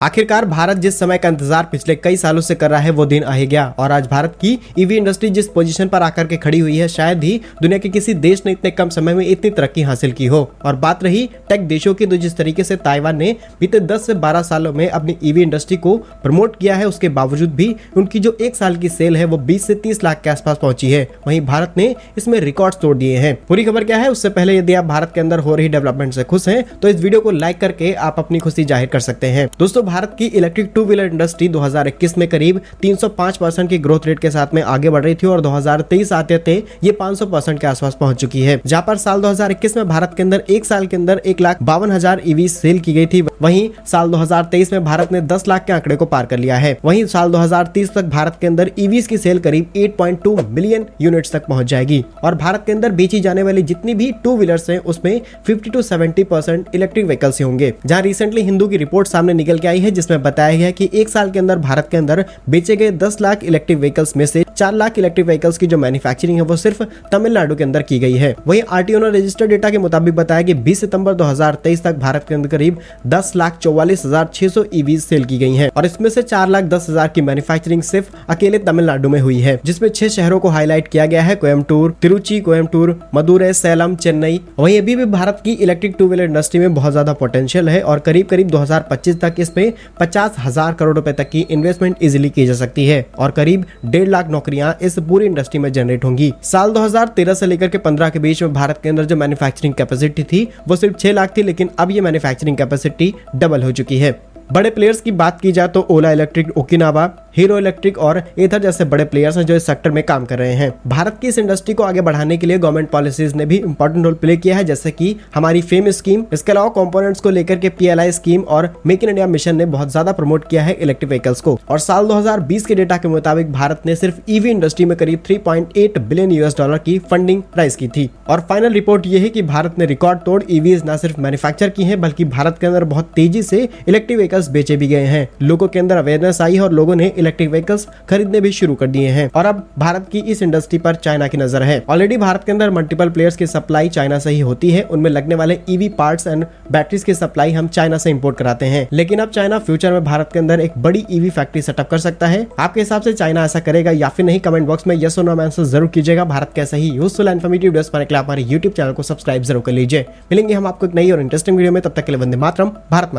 आखिरकार भारत जिस समय का इंतजार पिछले कई सालों से कर रहा है वो दिन आ ही गया और आज भारत की ईवी इंडस्ट्री जिस पोजीशन पर आकर के खड़ी हुई है शायद ही दुनिया के किसी देश ने इतने कम समय में इतनी तरक्की हासिल की हो। और बात रही टेक देशों की, तो जिस तरीके से ताइवान ने बीते 10 से 12 सालों में अपनी ईवी इंडस्ट्री को प्रमोट किया है, उसके बावजूद भी उनकी जो एक साल की सेल है वो 20 से 30 लाख के आसपास पहुंची है। वहीं भारत ने इसमें रिकॉर्ड तोड़ दिए हैं। पूरी खबर क्या है उससे पहले यदि आप भारत के अंदर हो रही डेवलपमेंट से खुश हैं तो इस वीडियो को लाइक करके आप अपनी खुशी जाहिर कर सकते हैं। दोस्तों, भारत की इलेक्ट्रिक टू व्हीलर इंडस्ट्री 2021 में करीब 305% की ग्रोथ रेट के साथ में आगे बढ़ रही थी और 2023 आते ये 500% के आसपास पहुंच चुकी है। जहां पर साल 2021 में भारत के अंदर एक साल के अंदर 1,52,000 ईवी सेल की गई थी, वहीं साल 2023 में भारत ने 10 लाख के आंकड़े को पार कर लिया है। वहीं साल 2030 तक भारत के अंदर ईवीज की सेल करीब 8.2 मिलियन यूनिट्स तक पहुंच जाएगी और भारत के अंदर बेची जाने वाली जितनी भी टू व्हीलर्स हैं उसमें 50 to 70% इलेक्ट्रिक व्हीकल्स ही होंगे। जहां रिसेंटली हिंदू की रिपोर्ट सामने निकल के आई है जिसमें बताया गया है कि एक साल के अंदर भारत के अंदर बेचे गए 10 लाख इलेक्ट्रिक व्हीकल्स में से 4 लाख इलेक्ट्रिक व्हीकल्स की जो मैन्युफैक्चरिंग है वो सिर्फ तमिलनाडु के अंदर की गई है। वहीं आरटीओ ने रजिस्टर्ड डेटा के मुताबिक बताया कि 20 सितंबर 2023 तक भारत के अंदर करीब 10,44,600 ईवीज सेल की गई हैं और इसमें से 4,10,000 की मैन्युफैक्चरिंग सिर्फ अकेले तमिलनाडु में हुई है, जिसमें 6 शहरों को हाईलाइट किया गया है: कोयम्बटूर, तिरुचि, कोयम्बटूर, मदुरै, सैलम, चेन्नई। वहीं अभी भी भारत की इलेक्ट्रिक टू व्हीलर इंडस्ट्री में बहुत ज्यादा पोटेंशियल है और करीब 2025 तक इसमें 50,000 करोड़ रुपए तक की इन्वेस्टमेंट इजीली की जा सकती है और करीब 1.5 लाख नौकरियां इस पूरी इंडस्ट्री में जनरेट होंगी। साल 2013 से लेकर के 15 के बीच में भारत के अंदर जो मैन्युफैक्चरिंग कैपेसिटी थी वो सिर्फ 6 लाख थी, लेकिन अब ये मैन्युफैक्चरिंग कैपेसिटी डबल हो चुकी है। बड़े प्लेयर्स की बात की जाए तो ओला इलेक्ट्रिक, ओकिनावा, हीरो इलेक्ट्रिक और एथर जैसे बड़े प्लेयर्स हैं जो इस सेक्टर में काम कर रहे हैं। भारत की इस इंडस्ट्री को आगे बढ़ाने के लिए गवर्नमेंट पॉलिसीज ने भी इंपॉर्टेंट रोल प्ले किया है, जैसे कि हमारी फेम स्कीम, इसके अलावा कंपोनेंट्स को लेकर के PLI स्कीम और मेक इन इंडिया मिशन ने बहुत ज्यादा प्रमोट किया है इलेक्ट्रिक व्हीकल्स को। और साल 2020 के डेटा के मुताबिक भारत ने सिर्फ ईवी इंडस्ट्री में करीब $3.8 बिलियन की फंडिंग राइज की थी। और फाइनल रिपोर्ट यह है कि भारत ने रिकॉर्ड तोड़ ईवीज न सिर्फ मैन्युफैक्चर की है बल्कि भारत के अंदर बहुत तेजी से इलेक्ट्रिक व्हीकल्स बेचे भी गए हैं। लोगों के अंदर अवेयरनेस आई और लोगों ने इलेक्ट्रिक व्हीकल्स खरीदने भी शुरू कर दिए हैं और अब भारत की इस इंडस्ट्री पर चाइना की नजर है। ऑलरेडी भारत के अंदर मल्टीपल प्लेयर्स की सप्लाई चाइना से ही होती है, उनमें लगने वाले ईवी पार्ट्स एंड बैटरीज की सप्लाई हम चाइना से इंपोर्ट कराते हैं। लेकिन अब चाइना फ्यूचर में भारत के अंदर एक बड़ी ईवी फैक्ट्री सेटअप कर सकता है। आपके हिसाब से चाइना ऐसा करेगा या फिर नहीं? कमेंट बॉक्स में यस और नो में आंसर जरूर कीजिएगा। भारत कैसा ही यूजफुल एंड इन्फॉर्मेटिव वीडियोस पाने के लिए हमारे YouTube चैनल को सब्सक्राइब जरूर कर लीजिए। मिलेंगे हम आपको एक नई और इंटरेस्टिंग वीडियो में, तब तक के लिए वंदे मातरम। भारत